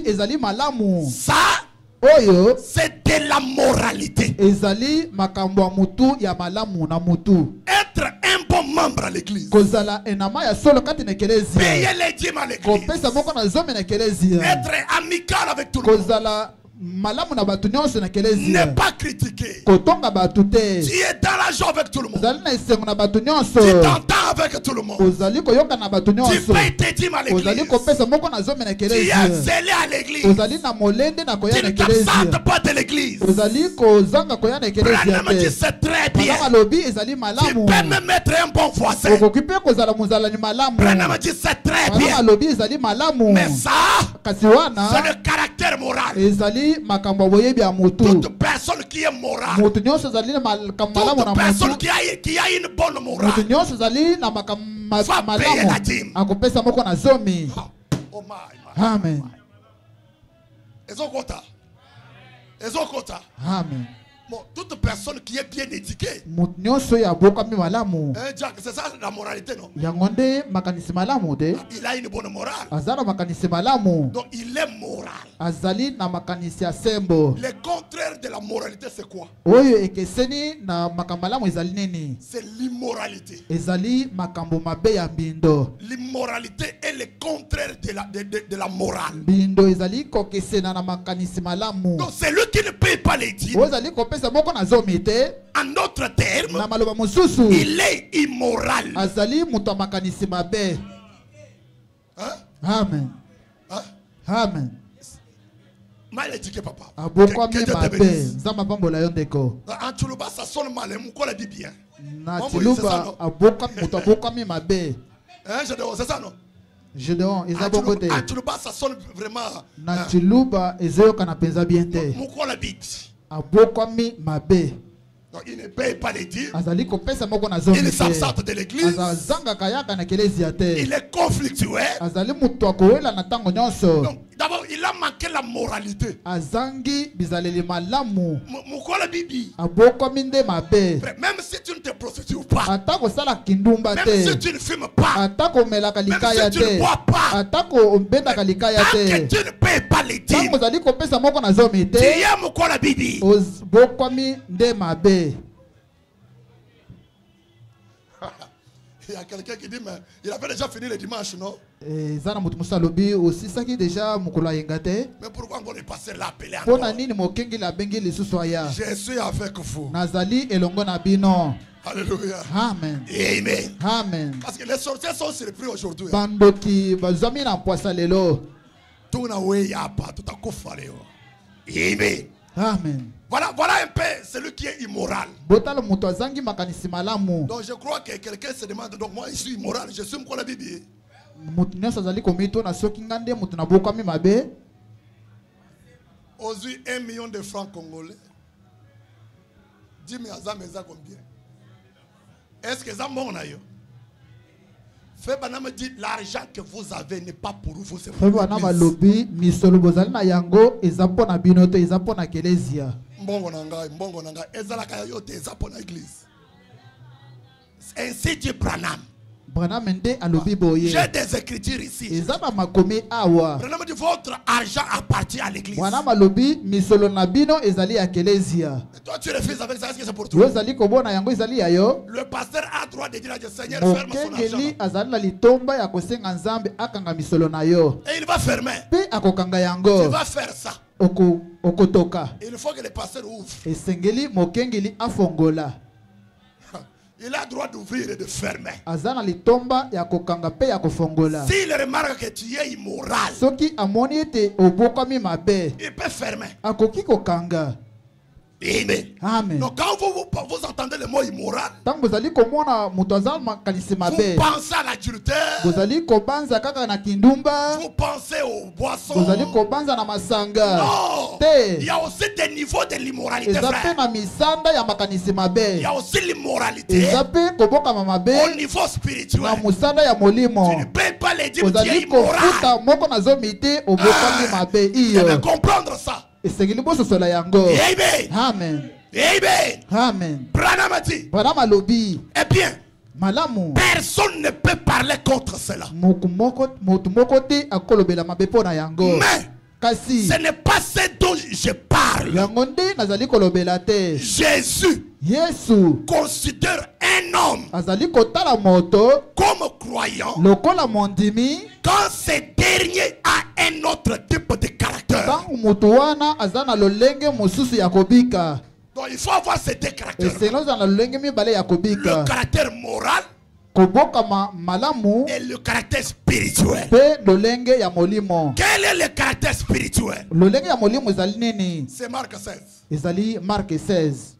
ezali malamu. Ça, Oyo c'est de la moralité. ezali makambo ya mutu ya malamu na mutu. Être un bon membre à l'église. Kozala enama ya solo kati na ekelezia. Payer les dîmes à l'église. Kopesa moko na zome na ekelezia. Être amical avec tout le monde. Kozala malamu na batu nyonso na ekelezia. Ne pas critiquer. Kotonga batu te. Tu es dans la joie avec tout le monde. Ozali na esengo na batu nyonso. Tu t'entends avec tout le monde. Ozali koyoka na batu Tu nyonso. payes tes dîmes à l'église. Ozali kopesa moko na zome na Tu ekelezia. es zélé à l'église. Ozali na molende na koya Tu na ne t'absentes ekelezia. pas de l'église. Ozali kozanga koya na ekelezia Branham dit te. c'est très bien. Branham alobi ezali Tu malamu. peux me mettre un bon voisin. Okoki pe kozala muzalani malamu. Branham dit c'est très Branham bien. alobi ezali malamu. Mais ça, Kasi wana c'est le caractère moral. ezali makambo boyebi ya mutu. Toute personne qui est morale. Mutu nyonso ezali na makambo malamu na Toute personne mutu. qui a une bonne morale. Mutu nyonso ezali na makambo Va payer la malamu. dîme. Akopesa moko na zomi. Oh my. Amen. Ezokota. Amen. Bon, toute personne qui est bien éduquée. Mutu nyonso ya bokami malamu. Jack, c'est ça la moralité, non? Yangonde makanisi malamu de. Il a une bonne morale. Azala makanisi malamu. Donc il est moral. Azali na makanisi ya sembo. Le contraire de la moralité, c'est quoi? Oyo ekeseni na makambo malamu ezali nini? C'est l'immoralité. Ezali makambo mabe ya mbindo. L'immoralité est le contraire de la morale. Mbindo ezali kokesena na makanisi malamu. Donc c'est lui qui ne paye pas les dîmes. Ozali kopesa moko na zomi te. En d'autres termes, Na maloba mosusu. il est immoral. Azali mutu makanisi mabe. Hein? Amen. Hein? Amen. Mal éduqué, papa. Abokwa Que mi Dieu te mabe. bénisse. Nzamba pambola yo ndeko. En Tchoulouba, ça sonne mal. Moukola dit bien. Na Mambo, c'est ça, Chiluba non? abokwa mutu abokwa mi mabe. Hein, c'est ça, non? Gedeon ezabongo te. En Tchoulouba, ça sonne vraiment. Na Chiluba ezoyoka na penza bien te. Moukola dit. Abokwa mi mabe. Donc il ne paye pas les dîmes. Azali kopesa moko na zomi Il te. s'absente de l'église. Azanga kayaka na ekelezia te. Il est conflictuel. Azali mutu akowela na tango nyonso. Donc d'abord, il a manqué la moralité. Azangi bizaleli malamu. Moukola bibi. Abokwa minde mabe. Même si tu ne te prostitues pas. Atako sala kindumba Même te. si tu ne fumes pas. Atako melaka likaya Même si tu ne te. bois pas. Atako mbendaka likaya Tant que te. tu ne payes pas les dîmes. Tango zali kopesa moko na zomi Tu te. es Moukola bibi. Bokwa minde mabe. Il y a quelqu'un qui dit, mais il avait déjà fini le dimanche, non? Zana mutu musalobi aussi saki déjà mukolo yenga te. Mais pourquoi on est passé là appeler Pona encore? nini mokengi la bengi lisusu aya. Je suis avec vous. Nazali elongo na bino. Alléluia. Amen. Amen. Amen. Parce que les sorciers sont surpris aujourd'hui. Bandoki bazami na poisa lelo. Tout na we yapa, tout à coup fallait. Amen. Amen. Voilà un peu celui qui est immoral. Botalo mutu azangi makanisi malamu. Donc je crois que quelqu'un se demande, donc moi je suis immoral, je suis Moukola bibi. Mutu nyonso azali komito na soki ngande mutu na bokwami mabe. Aujourd'hui 1 million de francs congolais. Dis-moi ça combien? Est-ce que ça mon ayo? Fait banama dit l'argent que vous avez n'est pas pour vous, c'est pour Febo na l'église. malobi misolo bozali na yango ezapo na bino to ezapo na kelezia. Mbongo nanga ezalaka yo te ezapo na église. Ainsi dit Branham. Branham mende alobi boye. J'ai des écritures ici. Ezaba makomi awa. Branham dit votre argent appartient à l'église. Wana malobi misolo na bino ezali ya kelezia. Et toi tu refuses avec ça, est-ce que c'est pour toi? Yo ezali kobona yango ezali ya yo. Le pasteur a droit de dire à Dieu, Seigneur, ferme son argent. Mokengeli azali na litomba ya kosenga nzambe akanga misolo na yo. Et il va fermer. Pe akokanga Tu yango. vas faire ça. Okotoka. Il faut que le pasteur ouvre. Esengeli mokengeli afongola. Il a le droit d'ouvrir et de fermer. Azana litomba ya kokanga pe ya kofongola. S'il remarque que tu es immoral, Soki amoni ete obokami mabe. il peut fermer. Akoki kokanga. Amen. Amen. Donc quand vous entendez le mot immoral, Tango bozali komona mutu azali makanisi vous mabe. pensez à l'adultère, Bozali kobanza kaka na kindumba. vous pensez aux boissons. Bozali kobanza na masanga. Non. Te. Il y a aussi des niveaux de l'immoralité, Eza frère. pe na misanda ya makanisi Il mabe. y a aussi l'immoralité Eza pe kobokama mabe au niveau spirituel. na musanda ya Tu molimo. ne payes pas les dîmes, tu es Ozali immoral. kofuta moko na zomi te obokami mabe Tu devais iyo. comprendre ça. Esengeli bososola yango. Amen. Amen. Amen. Amen. Branham a dit, Bana malobi eh bien, malamu. personne ne peut parler contre cela. Motu moko te akolobela mabe po na yango. Mais kasi ce n'est pas ce dont je parle. yango nde nazali kolobela te. Jésus Yesu considère un homme azali kotala moto comme croyant lokola mondimi quand ce dernier a un autre type de caractère. ntango moto wana aza na lolenge mosusu ya kobika. Donc il faut avoir ces deux caractères. esengeli ozala na lolenge mibale ya Le kobika, caractère moral kobokama malamu et le caractère spirituel. mpe lolenge ya molimo. Quel est le caractère spirituel? Lolenge ya molimo ezali nini? C'est Marc 16. Ezali Marke 16.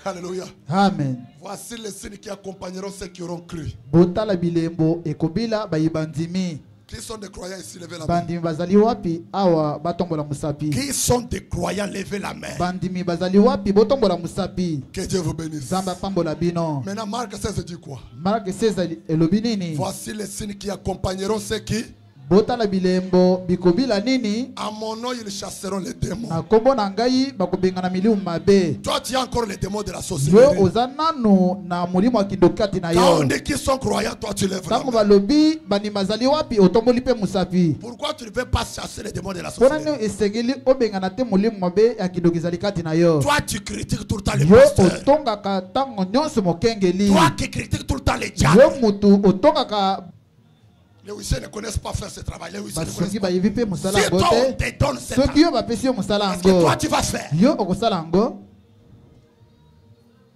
Alléluia. Amen. Voici les signes qui accompagneront ceux qui auront cru. Botala bilembo ekobila bayibandimi. Qui sont des croyants ici? Levez la main. Bandimi bazali wapi awa batombola musapi? Qui sont des croyants? Levez la main. Bandimi bazali wapi botombola musapi? Que Dieu vous bénisse. Zamba pambola bino. Maintenant, Marc 16 dit quoi? Marke 16 elobi nini? Voici les signes qui accompagneront ceux qui, Botala bilembo bikobila nini? à mon nom, ils chasseront les démons. Na kombo na ngai bakobengana milimu mabe. Toi, tu as encore les démons de la Yo sorcellerie. oza nanu na molimo ya kindokati na Quand on yo. dit qu'ils sont croyants, toi, tu lèves la Tango main. balobi bani bazali wapi otomboli pe musapi. Pourquoi tu ne veux pas chasser les démons de la Pona ni sorcellerie? esengeli obengana te molimo mabe ya kindoki ezali kati na yo. Toi, tu critiques tout le temps les Yo pasteurs. otongaka ntango nyonso mokengeli. Toi qui critiques tout le temps les Yo diables. mutu otongaka Les Wissés ne connaissent pas faire ce travail. Les Wissés ne basoki connaissent pas. bayebi pe mosala Si yango toi, on te. te donne cette Soki yo bapesi yo mosala est-ce que toi, yango, tu vas faire? yo okosala yango.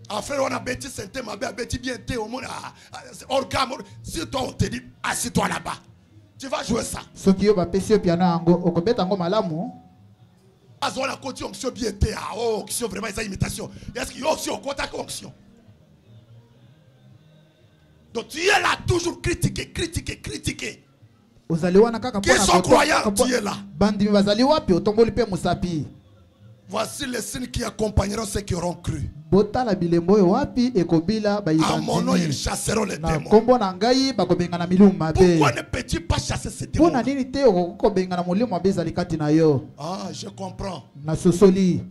Après, on a bêti santé, ma belle, bêti bien, t'es au monde. Organe, si toi, on te dit, assis-toi là-bas, tu vas jouer ça. Soki yo bapesi yo piano yango, okobeta yango malamu. As on a côté onction bien, t'es à onction, vraiment, c'est imitation. Est-ce qu'il y a aussi au contact onction? Donc, tu es là, toujours critiqué, critiqué, critiqué. Ozali wana kaka Qui sont croyants, tu es là. Bandimi bazali wapi otomboli pe musapi. Voici les signes qui accompagneront ceux qui auront cru. Botala bilembo oyo wapi ekobila À mon nom, ils bayibandimi. chasseront les Na démons. kombo na ngai bakobengana milimu mabe. Pourquoi ne peux-tu pas chasser ces démons? Pona nini te okobengana molimo mabe ezali kati na yo? Ah, je comprends. Na sosoli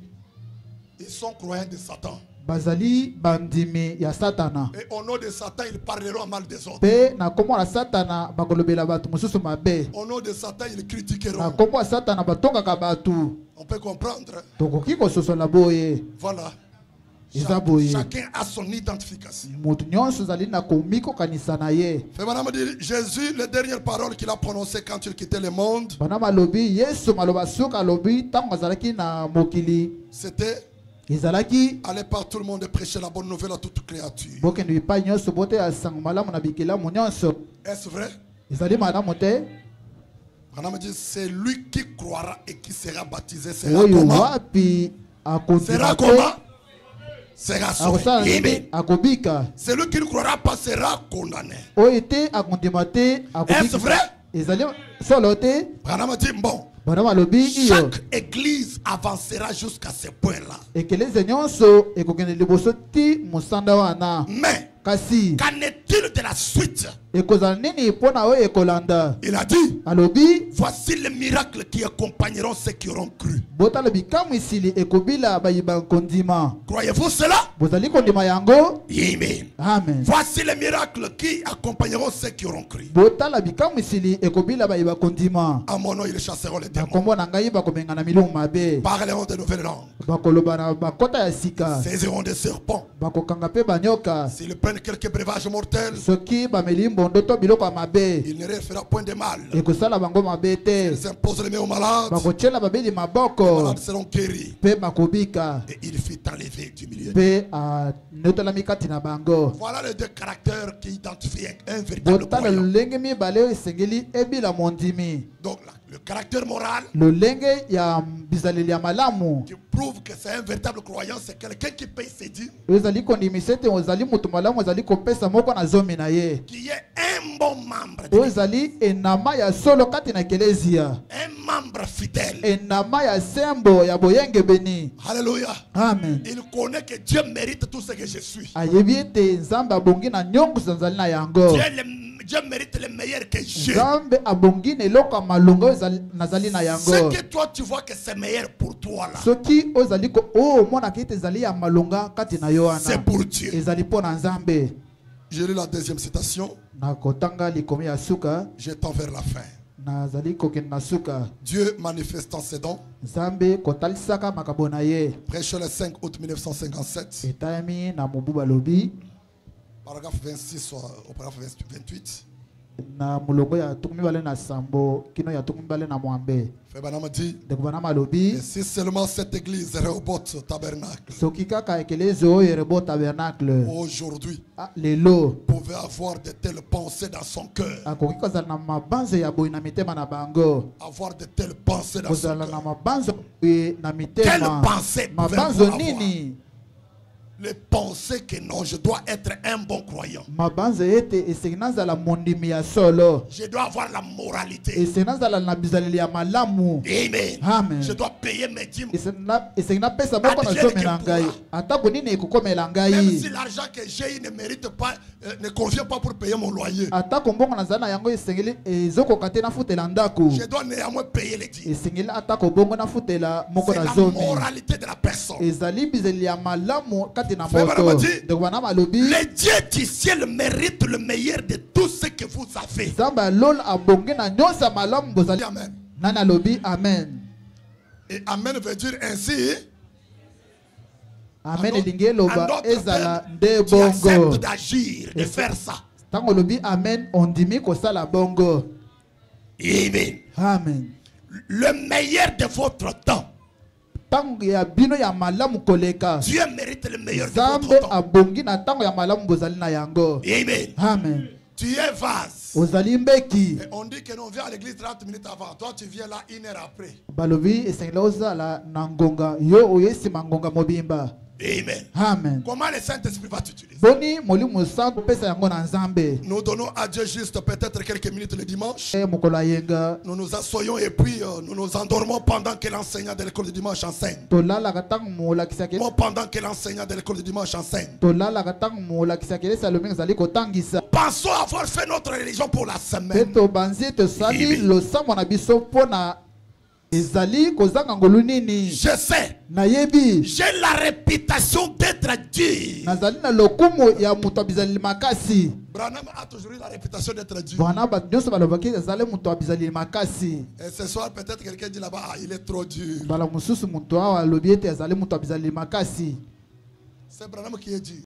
Ils sont croyants de Satan. bazali bandimi ya satana. Et au nom de Satan, ils parleront en mal des autres. Pe na kombo na satana bakolobela bato mosusu mabe. Au nom de Satan, ils Na critiqueront. kombo ya satana batongaka bato. On peut comprendre. Tokoki kososola boye. Voilà. Eza boye. Chacun a son identification. Moto nyonso azali na komikokanisa na ye. Fait madame dit Jésus, les dernières paroles qu'il a prononcées quand il quittait le monde, Bana malobi Yesu maloba suka lobi tango azalaki na mokili. c'était Ezalaki aller par tout le monde et prêcher la bonne nouvelle à toute créature. bokende bipai nyonso bote ya sango malamu na bikelamu nyonso. Est-ce vrai? Ezali malamu te. Madame dit c'est lui qui croira et qui sera baptisé. Sera Oyo comment? wapi Sera akondima comment? te Sera akosala sauvé. nini akobika. Celui qui ne croira pas sera condamné. Oyo te akondima te Est-ce vrai? akobika. Ezali solo te. Madame dit bon, Bana malobi iyo chaque église avancera jusqu'à ce point-là. ekeleze nyonso ekokende liboso ti mosanda wana. Mais Kasi qu'en est-il de la suite? ekozala nini mpona oyo ekolanda? Il a dit Alobi voici les miracles qui accompagneront ceux qui auront cru. botala bikamwisili ekobila bayiba kondima. Croyez-vous cela? Bozali kondima yango? Amen. Amen. Voici les miracles qui accompagneront ceux qui auront cru. Botala bikamwisili ekobila bayiba kondima. À mon nom, ils chasseront les Na démons. kombo na ngai bakobengana milongo mabe. Parleront de nouvelles langues. Bakoloba na bakota ya sika. Saisiront des serpents. Bakokanga pe banyoka. S'ils prennent quelques breuvages mortels, Soki bameli mbondo to biloko ya mabe il ne leur fera point de mal. ekosala bango mabe te. Ils imposent les mains aux malades. Bakotiela babeli Les maboko malades seront guéris. pe bakobika Et il fut enlevé du milieu. pe anetolami kati na bango. Voilà les deux caractères qui identifient un véritable Botala croyant. lolenge mibale oyo esengeli ebila mondimi. Donc là, le caractère moral Lolenge ya bizaleli ya malamu qui prouve que c'est un véritable croyant, c'est quelqu'un qui paye ses dîmes, oyo ezali kondimisa ete ozali moto malamu ozali kopesa moko na zomi na ye. qui est un bon membre, de Oyo l'Église, ezali enama ya solo kati na ekelezia. un membre fidèle. Enama ya sembo ya boyengebeni. Alléluia. Amen. Il connaît que Dieu mérite tout ce que je suis. Ayebi ete nzambe abongi na nyonso nzali na yango. Dieu mérite le meilleur que j'ai. Nzambe abongi na eloko ya malonga oyo nazali na Ce yango. que toi tu vois que c'est meilleur pour toi là, Soki ozali ko omonaka ete ezali ya malonga kati na yo c'est wana pour Dieu. ezali mpo na nzambe. Je lis la deuxième citation. Na kotanga likomi ya suka Je tends vers la fin. nazali kokenda suka. Dieu manifestant ses dons. Nzambe kotalisaka makambo na ye. Prêché le 5 août 1957. Etayami na mobu balobi. Paragraphe 26 au paragraphe 28. Na mulongo ya tukumi bale na sambo kino ya tukumi bale na mwambe. Febanama dit. Et si seulement cette église Rehoboth tabernacle. Soki kaka ekelezi oyo Rehoboth tabernacle. Aujourd'hui. Lelo. Pouvait avoir de telles pensées dans son cœur. Akoki kozala na mabanzo ya boyi na mitema na bango. Avoir de telles pensées dans son cœur. Kozala na mabanzo na mitema. Quelle pensée mabanzo nini? Les pensées que non, je dois être un bon croyant. Je dois avoir la moralité. Amen. Amen. Je dois payer mes dîmes. Même si l'argent que j'ai ne mérite pas, ne convient pas pour payer mon loyer. Je dois néanmoins payer les dîmes. C'est la moralité de la personne. Le Dieu du ciel mérite le meilleur de tout ce que vous avez. Amen. Et Amen veut dire ainsi. Amen. Tu acceptes d'agir, de faire ça. Amen. On dit bongo. Amen. Amen. Le meilleur de votre temps. Dieu mérite le meilleur de votre temps. Amen. Amen. Tu es vase. Et on dit que nous vient à l'église 30 minutes avant. Toi, tu viens là 1 heure après. Amen. Amen. Comment le Saint-Esprit va t'utiliser? Nous donnons à Dieu juste peut-être quelques minutes le dimanche. Nous nous asseyons et puis nous nous endormons pendant que l'enseignant de l'école du dimanche enseigne. Pendant que l'enseignant de l'école du dimanche enseigne. Pensons avoir fait notre religion pour la semaine. Je sais. J'ai la réputation d'être Dieu. Branham a toujours eu la réputation d'être Dieu. Et ce soir, peut-être quelqu'un dit là-bas, il est trop dur. C'est Branham qui est Dieu.